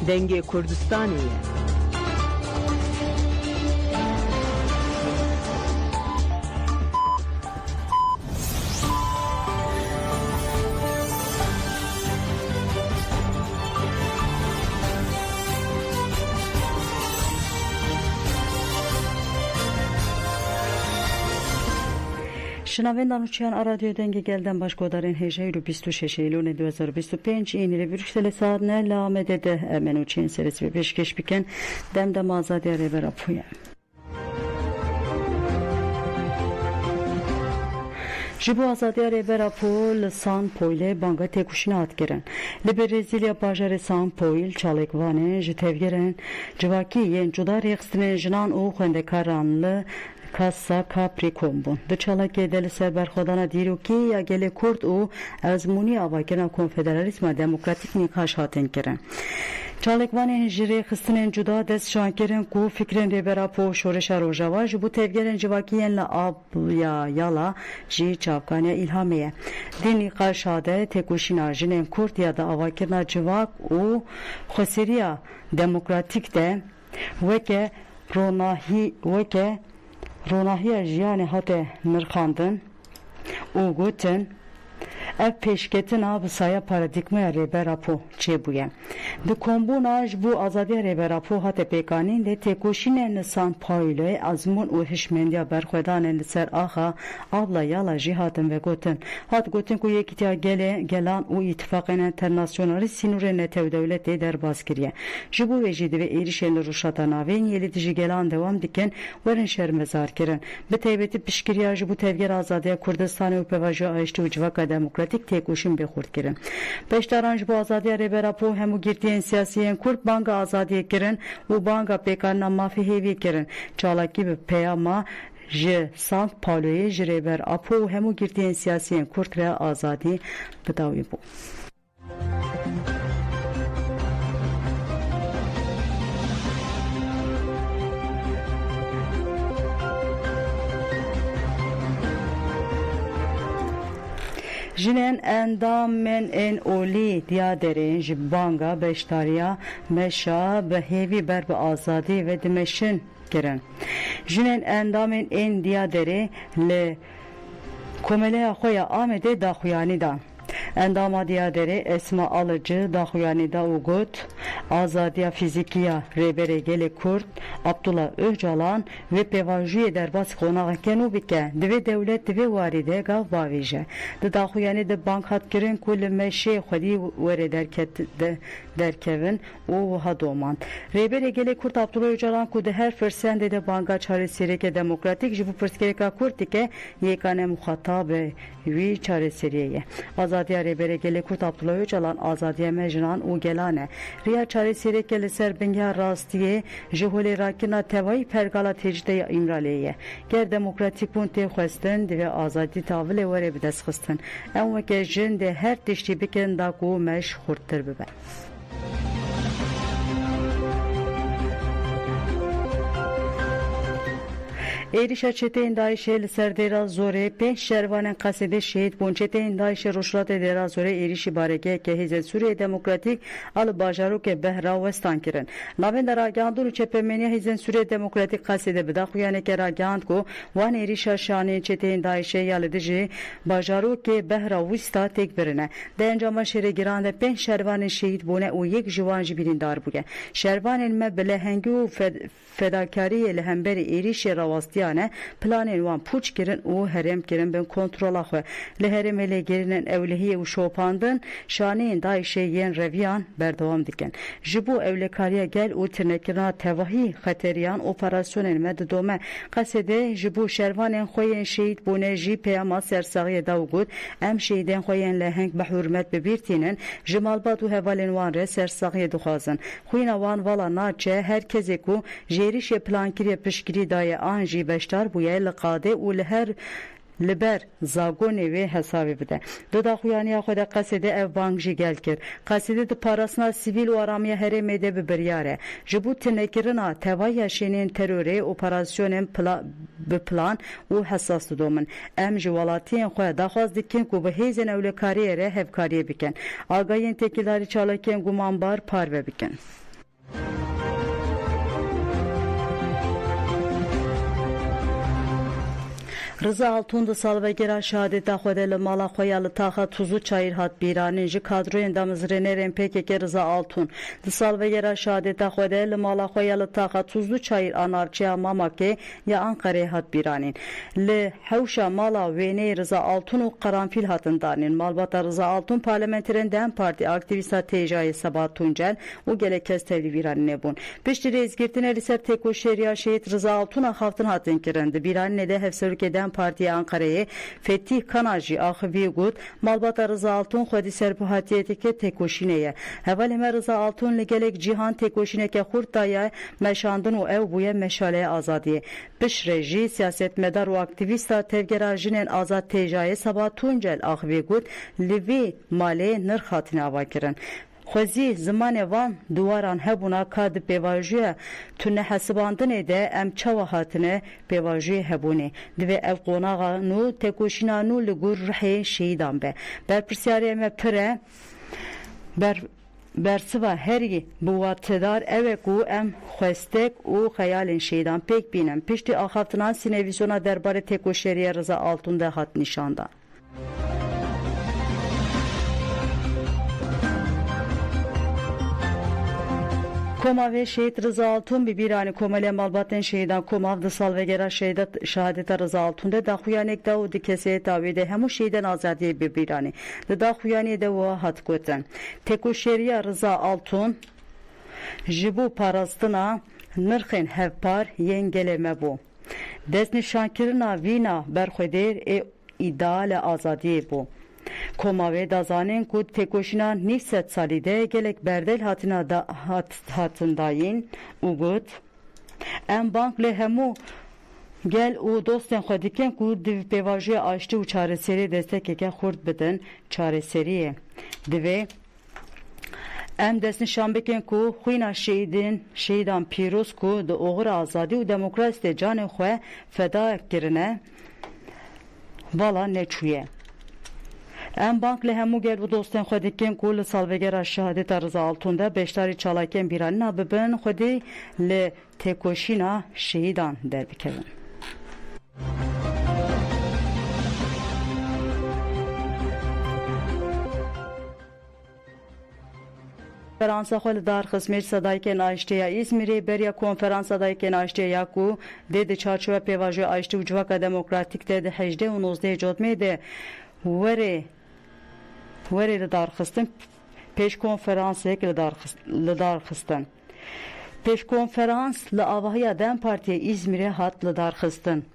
Denge Kurdistaniye. شنوندگان نوچیان رادیو دنگ گلدن باشگودارین هجری رو 26 ایلون 2025 این لی بروکسل ساعت نه لامده ده منوچین سرس به پیشکش بکن دم آزادی ری برا پویا جبو آزادی ری برا پول سان پویل بانگا تکوشینات کرن لبرزیلیا باجر سان پویل چالکوانه جتوگرن جواکی ین جدا ریخستن جنان او خندکارانlı Kassa Capricorn. De çalake del serber xodana diruki ya gele Kurd u azmuni avakena konfederalisma demokratik nikaş hatin kiren. Çalekvanên jîrê xistinên cuda dest şankirin ku fikrên rêbera po şoreşa rojava ji bo tevgerên civakiyên li Abya Yala jî çavkaniya îlhamê ye. Di nîqaşa de têkoşîna jinên Kurd ya da avakirina civak û xweseriya demokratîk de weke Ronahiya jiyanê hate nirxandin û gotin ev pêşketina bi saya paradigmaya rêbera po çêbûye. Di kombûna ji bo azadiya rêbera po hate pêkanîn lê têkoşînên li San Pauloyê ezmûn û hişmendiya berxwedanên li ser axa Abla Yala jî hatin vegotin. Hat gotin ku yekîtiya gelan û îtifaqên internasyonalî sînûrên netewdewletê derbas kiriye. Ji bo wê jî divê êrişên li rûşata navên yelî dijî gelan dewam dikin werin şermezar kirin. Bi taybetî piştgiriya ji bo tevger azadiya Kurdistanê û pevajiya aiştî û civaka demokratik têkoşîn bêxurt kirin. Beşdaran ji bo azadiya rêbera po hemû girtiyên siyasiyên Kurd banga azadiyê kirin û banga pêkanîna mafê hêvî kirin. Çalakî bi peyama ji San Pauloyê ji rêbera po û hemû girtiyên siyasiyên Kurd re azadî bidawî bû. Jinen endamên en olî diyaderên ji banga beşdariya meşa bi hêvî ber bi azadî ve dimeşin kirin. Jinen endamên en diyaderê li komeleya xwe ya Amedê daxuyanî dan. Endama diyaderê Esma Alıcı daxuyanî da û got azadiya fîzîkiya rêberê gelê Kurd Abdullah Öcalan ve pevajiyê derbas qonaqeken û bike divê dewlet divê warî de gav bavêje. Di daxuyanî de bank hat kirin ku li meşê xwedî were derkevin û wiha doman. Rêberê gelê Kurd Abdullah Öcalan ku di her firsendê de banka çareseriyeke demokratik ji bo pirsgirêka Kurd dike yekane muxatabê wî çareseriyê ye. Azadiya rêberê gelê Kurd Abdullah Öcalan azadiya me jinan û gelane. Riya çareseriyeke li ser bingiya rastiyê ji holê rakirina tevayî pergala tecdîdeya İmralê ye. Ger demokratîk bûn tê xwestin divê azadî tavilê were bi dest xistin. Em weke jin de her tiştî bikin da ku meş xurttir bibe. Êrişa çeteyên Daişê li ser Dêra Zorê 5 şervanên qesedê şehîd bûn. Çeteyên Daişê Rojhilatê Dêra Zorê êrişî barekeyeke Hêzên Sûriyê Demokratîk a li bajarokê Behra westan kirin. Navên de ragihandin û çepemeniya Hêzên Sûriyê Demokratîk qesedê bi daxuyaneke ragihand ku wan êrişa şanên çeteyên Daişê ya li dijî bajarokê Behra wîsta têk birine. Di encama şêrêgiran de 5 şervanên şehîd bûne û yek ji wan jî birîndar bûye. Şervanên me bi lehengî û fedakariyê li hemberî êrişê rawastî planên wan pûç kirin û herêm kirin bin kontrola xwe. Li herêmê lêgerînên ewlehiyê û şopandin şaneyên Daişê yên reviyan berdewam dikin. Ji bo ewlekariya gel û tirnekirina tevahî xeteriyan operasyonên me didome. Qesedê ji bo şervanên xwe yên şehîd bûne jî peyama sersaxiyê da û got em şehîdên xwe yên leheng bi hurmet bibîrtînin ji malbat û hevalên wan re sersaxiyê dixwazin. Xwîna wan vala naçe her kesê ku ji êrişê plankiriya piştgirî daye an jî beşdar bûye li qadê û li her li ber zagonê wê hesabê bide. Di daxuyaniya xwe de qesedê ev bang jî gel kir. Qesedê di parastina sivîl û aramiya herêmê de bi biryar e. Ji bo tinekirina tevaya şenên terorê operasyonên bi plan û hesas didomin. Em ji welatiyên xwe daxwaz dikin ku bi hêzên ewlekariyê re hevkariyê bikin. Agahiyên tekîldarî çalakiyên gumanbar parve bikin. Rıza Altun da salvegera şehadeta xwedê li mala xwe ya li taxa Tuzlu Çayır hat bîranîn ji kadroyên damezrênerên PKK Rıza Altun di salvegera şehadeta xwedê li mala xwe ya li taxa Tuzlu Çayır a navçeya Mamakê ya Ankarayê hat bîranîn. Li hewşa mala wêneyê Rıza Altun û Qaranfîl hatin danîn. Malbata Rıza Altun parlamenterên Dem Partî aktivîsta Têjayê Sebat Tuncel û gelek kes tevlî bîranînê bûn. Piştî rêzgirtinê li ser têkoşeriya şehîd Rıza Altun a xaftin hatin kirin. Di bîranînê de hevserokê Dem Partiya Ankara'yı Fetih Kanaji axivî got malbata Rıza Altun xwedî serbuhatiyeteke têkoşînê. Hevalê me Rıza Altun li gelek cîhan têkoşîneke xurt daye meşandin û ew bûye meşaleya azadiyê. Piştre jî siyasetmedar û aktivîsta tevgera jinên azad Têjayê Sebat Tuncel axivî got li vê malê nirx hatine avakirin. Xwezî zimanê van duwaran hebûna ka di pêvajoya tunehesibandinê de em çawa hatine pêvajoyê hebûnê. Divê ev qonaxa nû têkoşîna nû li gor rihê şehîdan be. Berpirsyarê me pir e bersiva herî biwatedar ew e ku em xwestek û xeyalên şehîdan pêk bînin. Piştî axaftinan sînevîzyona derbarê têkoşeriya Rıza Altun de hat nîşandan. Koma ve şehit Rıza Altun bi bîranî komelê malbatên şehîdan Komav di salvegera şehadeta Rıza Altun de daxuyanek da û di keseyê tavê de hemû şehîdên azadiyê bi bîranî. Di daxuyaniyê de wiha hat gotin. Têkoşeriya Rıza Altun ji bo parastina nirxên hevpar yên gelê me bû. Destnîşankirina vîna berxwedêr ê îdeala azadiyê bû. Komavê dazanên ku têkoşîna nîv sed salî de gelek berdel hatin dayîn û got em bank lê hemû gel û dostên xwe dikin ku di pêvajoya aştî û çareseriyê destekeke xurt bidin çareseriyê. Divê em destnîşan bikin ku xwîna şehîdan pîroz ku di oxira azadî û demokrasî de canê xwe feda kirine vala neçûye. Em bank li hemû gel û dostên xwe dikin ku li salvegera şehadeta Rıza Altun de beşdarî çalakiyên bîranîna bibin xwedî li têkoşîna şehîdan derbikevin. Konferansa xwe li darxistmê sedayekên aştiya İzmîrê beriya konferansa dayekên aştiya ya ku dê di çarçoya pêvajoya aştî û civaka demokratîk de di 18 û 19 Cotmê de werê li darxistin pêşkonferansek li darxistin. Pêşkonferans li avahiya Dem Partiya İzmîrê hat li darxistin.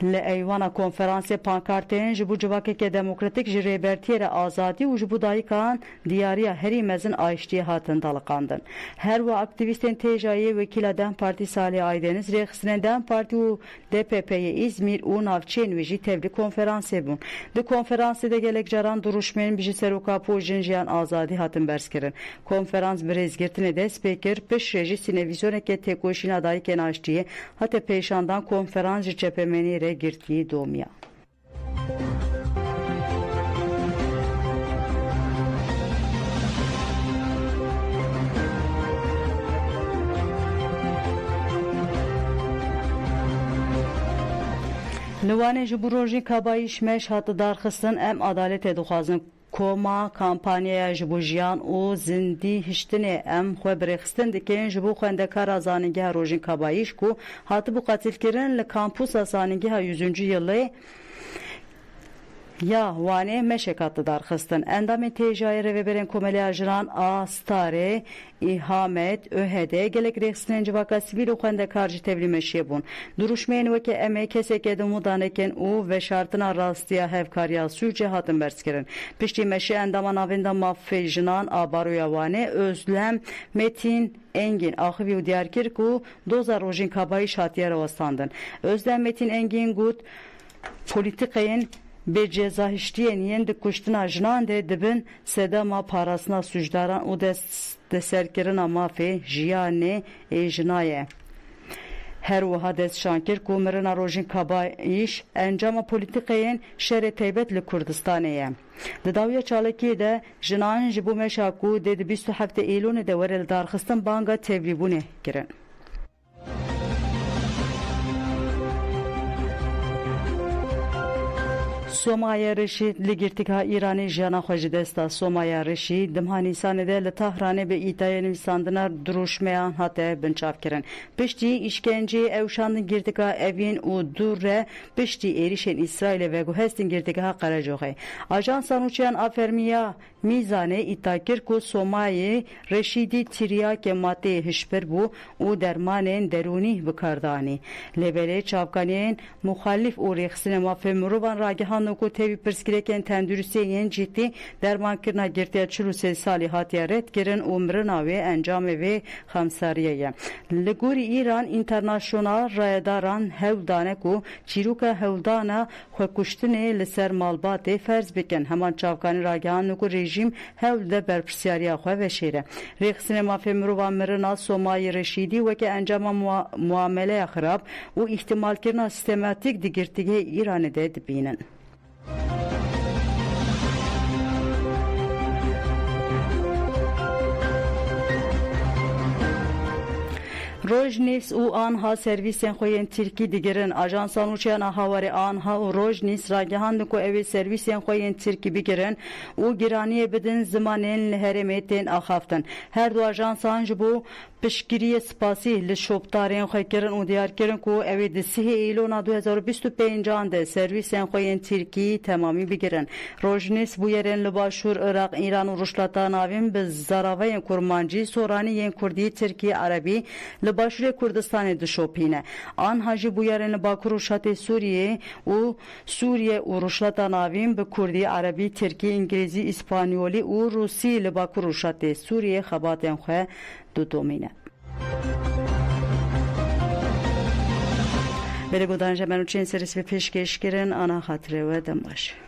Li eywana konferansê pankarteyên ji bo civakeke demokratîk ji rêbertiyê azadî û ji bo dayikan diyariya herî mezin aştiyê hatin daliqandin. Her wa aktivîstên Têjayê wekîla Dem Partî Salih Aydeniz rêxistinên Dem Partî û DPP'yê İzmîr û navçeyên wê jî tevlî konferansê bûn. Di konferansê de gelek caran duruşmeyên ji seroka pojên jiyan azadî hatin berskirin. Konferans bi rêzgirtinê dest pê kir piştre jî sînevîzyoneke têkoşîna dayikên aştiyê hate pêşandan konferans ji çepemenî girtiği doğmaya. Liwanê ji bo rojên kabayî meş hat darxistin em adaletê dixwazin. Koma kampanyaya ji bo jiyan û zindî hiştinê em xwe birêxistin dikin ji bo xwendekara zanîngeha rojên kabayî ku hatibû qetilkirin li kampusa zanîngeha 100. yılê ya wanê meşek hat darxistin. Endamên Têjayê rêveberên komeliya jiran a Starê, İhamet, ÖHD gelek rêxistinên civaka sivîl û xwendekar jî tevlî meşiyê bûn. Duruşmeyên weke em ê kesekê di mûdanekên û veşartina rastiya hevkariya Sûcê hatin berskirin. Piştî meşî endama navên de mafê jinan a baroya wanê Özlem Metin Engin axivî û diyar kir ku doza rojên kabayî hatiye rewestandin. Özlem Metin Engin got polîtikayên bê cezahiştiyên yên di kuştina jinan de dibin sedema parastina suçdaran û destserkirina mafê jiyanê ê jinaye. Her wiha destşan kir ku mirina rojên kabayîş encama polîtikayên şerê taybet li Kurdistanê ye. Di dawiya çalakiyê de jinan ji bo meşa ku dê di 27 Îlûnê de were li darxistin banga tevlîbûnê kirin. Somaya Reşid ligirtika İranî jiyana xwe ji dest da Somaya Reşid dimha Nîsanê de li Tehranê bi îtayê nivîsandina dirûjmeyan hate binçavkirin. Piştî îşkenceyê ewşandin girtika evîn û dûr re piştî êrişên İsraîlê veguhestin girtîgeha Qerecoxê. Ajansa Nûçeyan Afermiya Mîzanê îta kir ku Somayê Reşîdî tiryakê madeyê hişbir bû û dermanên derûnî bikardanî. Lêberê çavkaniyên muxalîf û rêxistinê mafê mirovan ragihandin ku tevî pirsgirêkên tenduristiyên cidî dermankirina girtiya 43 salî hatiye redkirin û mirina wê encamê vê xemsariye ye. Li gorî İran Internasyonal rayedaran hewl dane ku çîroka hewldana xwekuştinê li ser malbatê ferz bikin. Heman çavkanî ragihandin ku rejim hewl de berpirsyariya xwe veşêre. Rêxistinê mafê mirovan mirina Somayê Reşîdî weke encama muameleya xirab û îhtimalkirina sistematik di girtîgehê İranê de dibînin. Rojnîvs û Anha servîsên xwe yên Tirkî digirin. Ajansa Nûçeyana Hawarê Anha û Rojnîvs ragihandin ku ew ê servîsên xwe yên Tirkî bigirin û giraniyê bidin zimanên li herêmê tên axaftin. Her du ajansan ji bo piştgiriyê spasî li şopdarên xwe kirin û diyar kirin ku ew ê di 3 Îlona 2025 de servîsên xwe yên Tirkî temamî bigirin. Rojnîvs bû yerên li başûr Iraq, İran û Rûşlata navîn bi zaraveyên kurmancî soranî yên Kurdî Tirkî Erebî li başûrê Kurdistanê dişopîne. Anha jî bû yerên li Bakur û Şatê Sûriyê û Sûriye û Rûşlata navîn bi Kurdî Erebî, Tirkî, İngilîzî, İspanyolî û Rûsî li Bakur û Şatê Sûriyê xebatên xwe didomîne. Belê godan ji me nûçeyên serî pêşkêşkirin ana xatirê we dem baş.